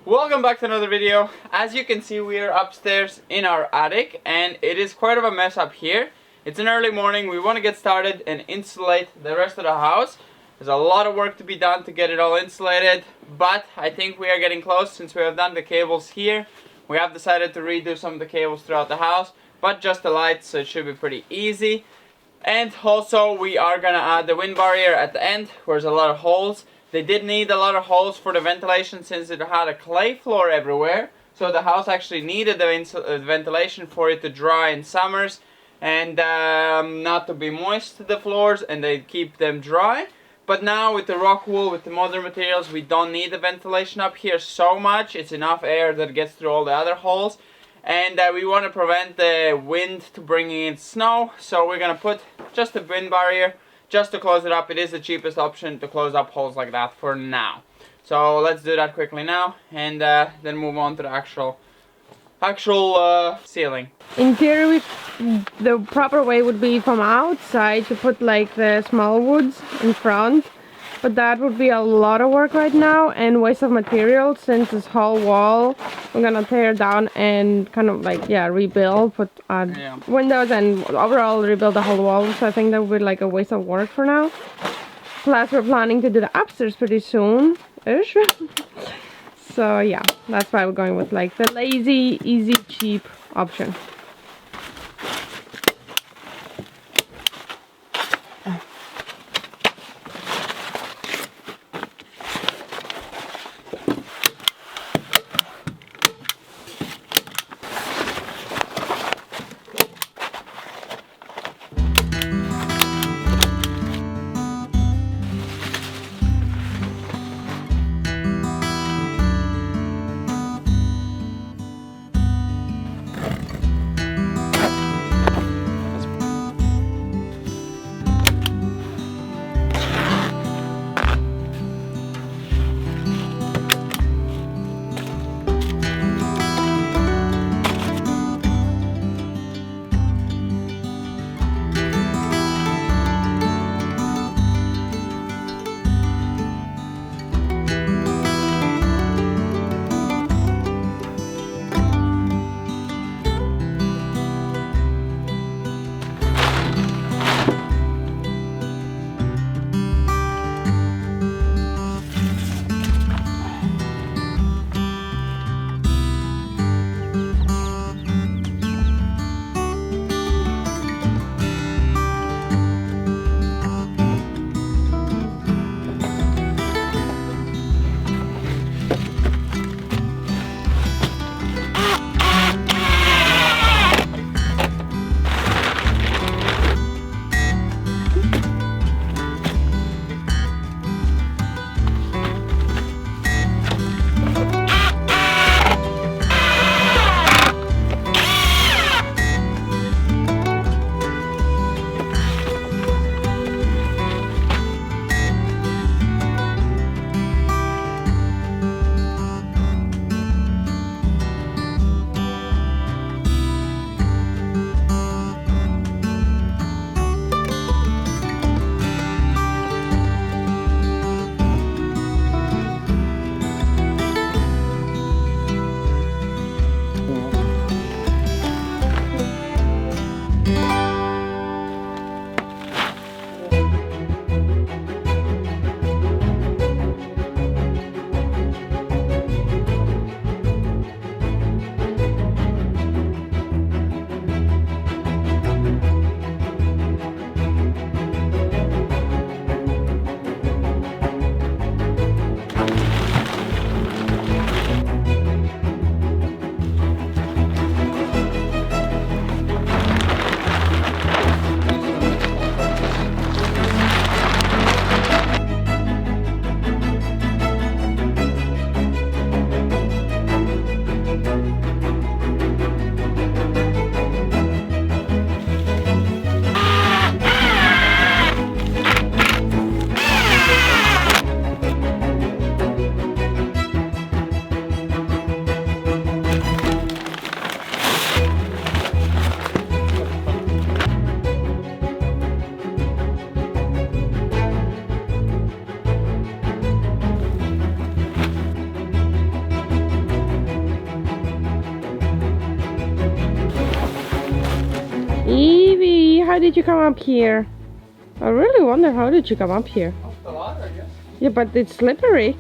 Welcome back to another video. As you can see, we are upstairs in our attic and it is quite of a mess up here. It's an early morning. We want to get started and insulate the rest of the house. There's a lot of work to be done to get it all insulated, but I think we are getting close since we have done the cables here. We have decided to redo some of the cables throughout the house, but just the lights, so it should be pretty easy. And also we are gonna add the wind barrier at the end where there's a lot of holes. They did need a lot of holes for the ventilation since it had a clay floor everywhere. So the house actually needed the ventilation for it to dry in summers and not to be moist, the floors, and they keep them dry. But now with the rock wool, with the modern materials, we don't need the ventilation up here so much. It's enough air that gets through all the other holes. And we want to prevent the wind to bringing in snow. So we're going to put just a wind barrier just to close it up. It is the cheapest option to close up holes like that for now. So let's do that quickly now and then move on to the actual ceiling. In theory, the proper way would be from outside to put like the small woods in front, but that would be a lot of work right now and waste of material since this whole wall we're gonna tear down and kind of like rebuild, put windows and overall rebuild the whole wall. So I think that would be like a waste of work for now. Plus we're planning to do the upstairs pretty soon-ish. So yeah, that's why we're going with like the lazy, easy, cheap option. did you come up here? I really wonder how did you come up here? Off the ladder, I guess. Yeah, but it's slippery.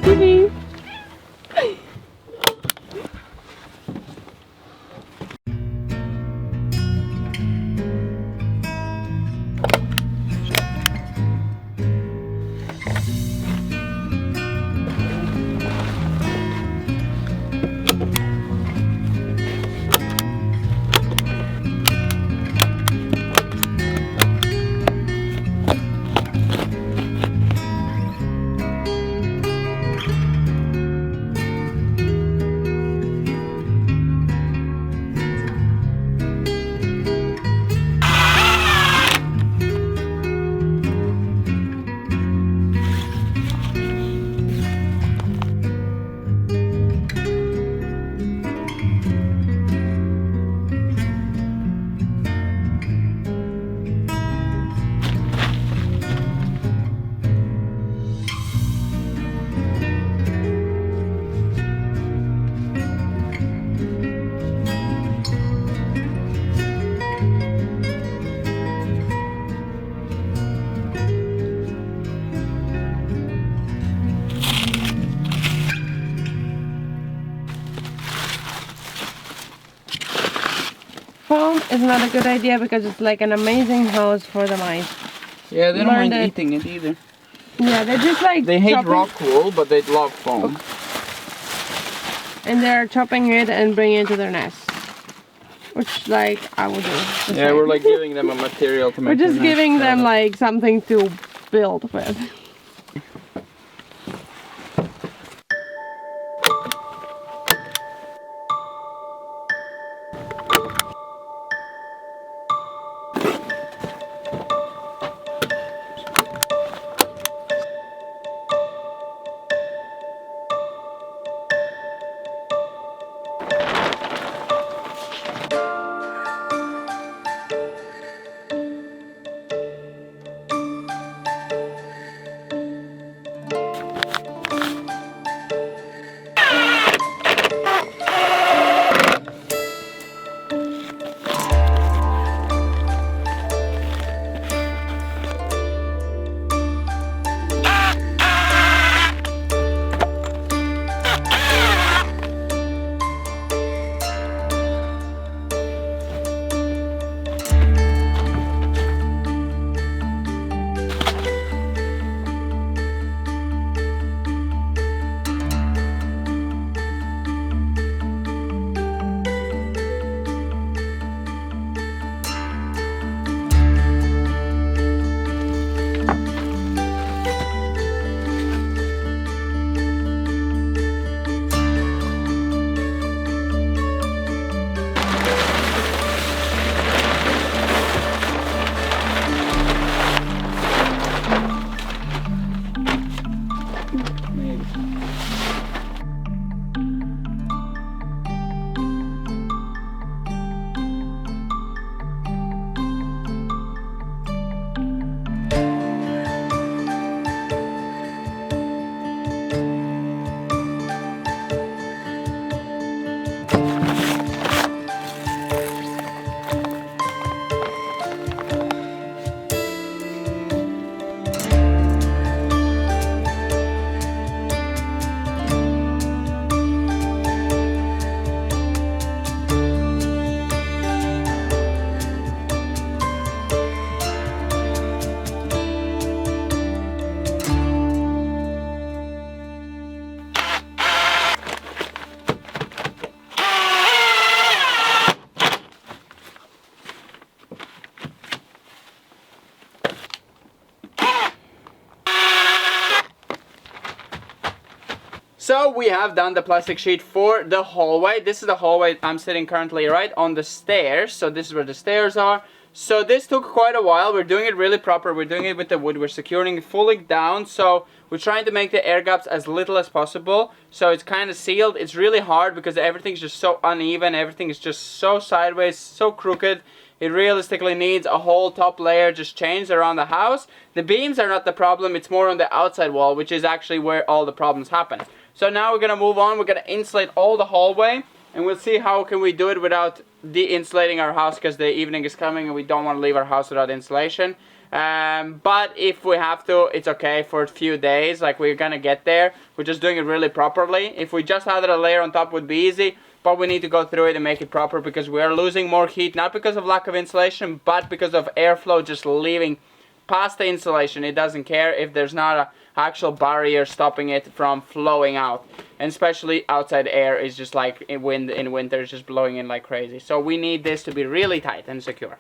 TV. Foam is not a good idea because it's like an amazing house for the mice. Yeah, they don't Learned mind it. eating it either. Yeah, they just like They hate chopping, rock wool, but they love foam. and they're chopping it and bringing it to their nest. Which, like, I would do. just Yeah, we're like giving them a material to make. we're just their nest giving them out of. like something to build with. So we have done the plastic sheet for the hallway. This is the hallway. I'm sitting currently right on the stairs. So this is where the stairs are. So this took quite a while. We're doing it really proper. We're doing it with the wood. We're securing it fully down. So We're trying to make the air gaps as little as possible, so it's kind of sealed. It's really hard because everything's just so uneven, everything is just so sideways, so crooked. It realistically needs a whole top layer just changed around the house. The beams are not the problem, it's more on the outside wall, which is actually where all the problems happen. So now we're gonna move on, we're gonna insulate all the hallway, and we'll see how can we do it without de-insulating our house, because the evening is coming and we don't want to leave our house without insulation. But if we have to, it's okay for a few days, like we're gonna get there. We're just doing it really properly. If we just added a layer on top, would be easy, but we need to go through it and make it proper because we are losing more heat, not because of lack of insulation, but because of airflow just leaving past the insulation. It doesn't care if there's not a actual barrier stopping it from flowing out, and especially outside air is just like in winter is just blowing in like crazy. So we need this to be really tight and secure.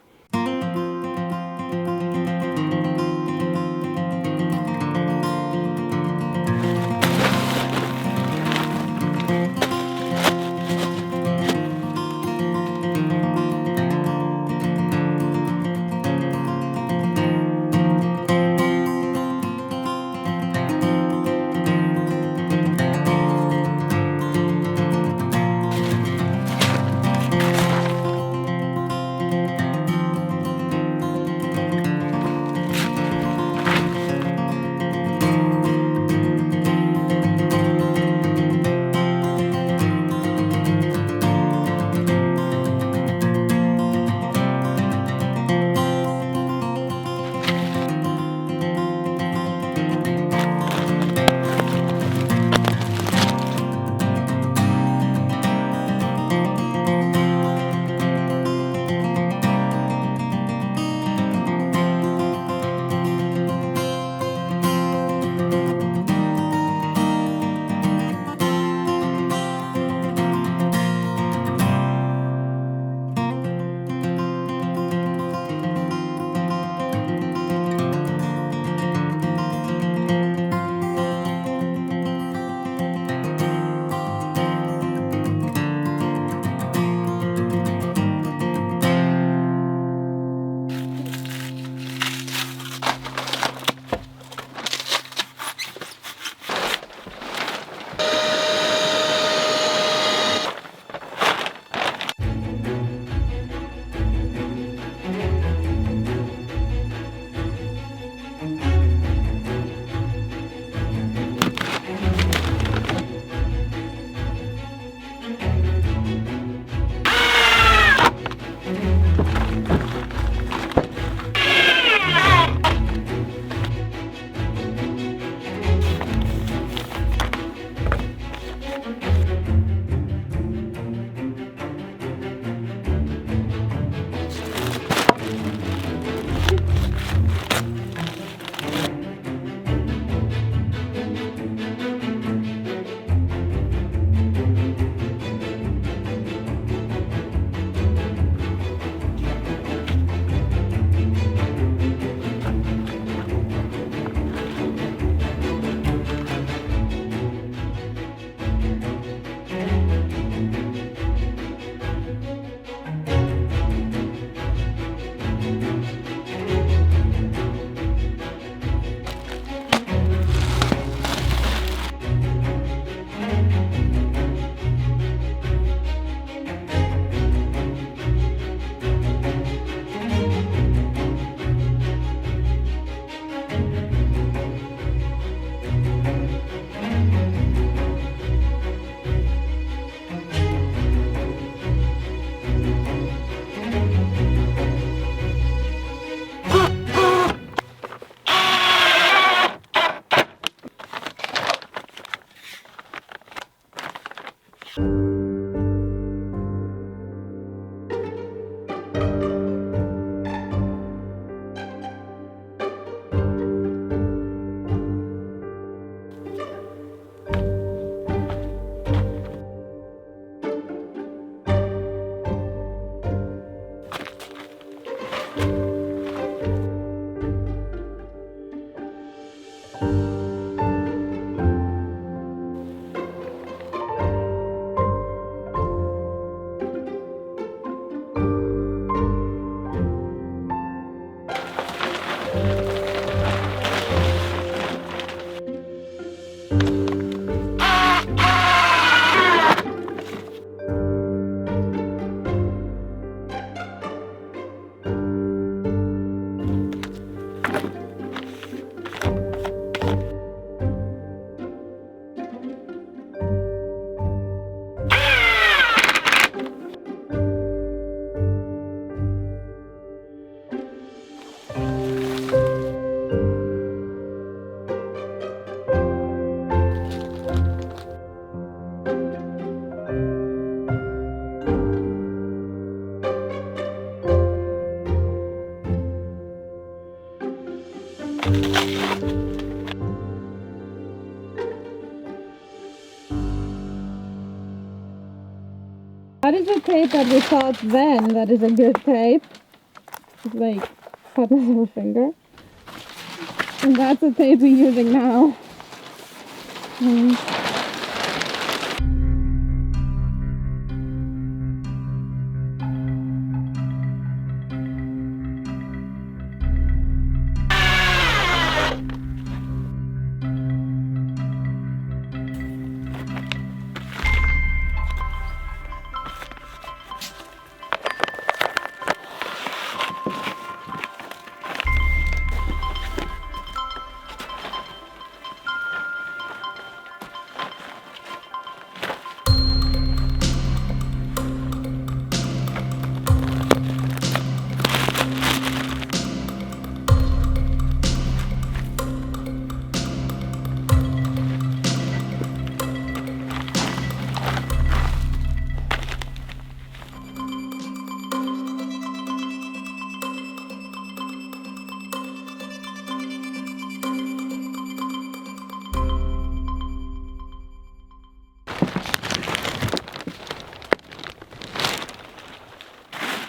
that is a tape that we thought then that is a good tape. It's like fat as a finger. And that's the tape we're using now.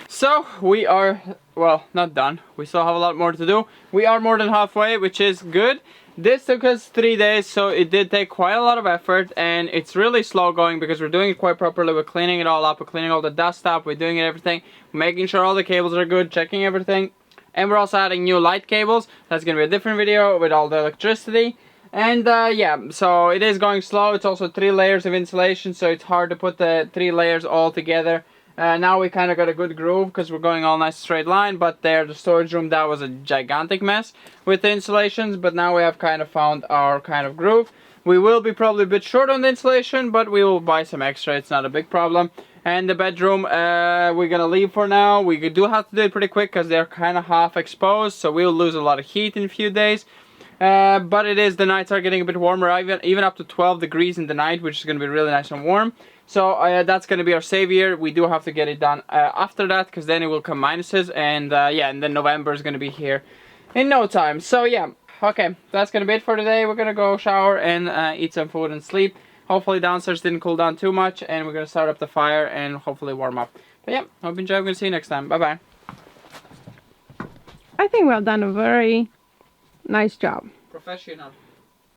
So we are, well, not done. We still have a lot more to do. We are more than halfway, which is good. This took us 3 days, so it did take quite a lot of effort, and it's really slow going because we're doing it quite properly. We're cleaning it all up, we're cleaning all the dust up, we're doing everything, making sure all the cables are good, checking everything. And we're also adding new light cables. That's gonna be a different video with all the electricity. And yeah, so it is going slow. It's also 3 layers of insulation, so it's hard to put the 3 layers all together. Now we kind of got a good groove because we're going all nice straight line, but there, the storage room, that was a gigantic mess with the insulations, but now we have kind of found our kind of groove. We will be probably a bit short on the insulation, but we will buy some extra. It's not a big problem. And the bedroom, we're gonna leave for now. We do have to do it pretty quick because they're kind of half exposed, so we'll lose a lot of heat in a few days. But it is, the nights are getting a bit warmer, even up to 12 degrees in the night, which is going to be really nice and warm. So that's going to be our savior. We do have to get it done after that, because then it will come minuses, and yeah, and then November is going to be here in no time. So yeah, okay, that's going to be it for today. We're going to go shower and eat some food and sleep. Hopefully downstairs didn't cool down too much, and we're going to start up the fire and hopefully warm up. But yeah, hope you enjoyed. I'm going to see you next time. Bye bye. I think we've done a very nice job. Professional.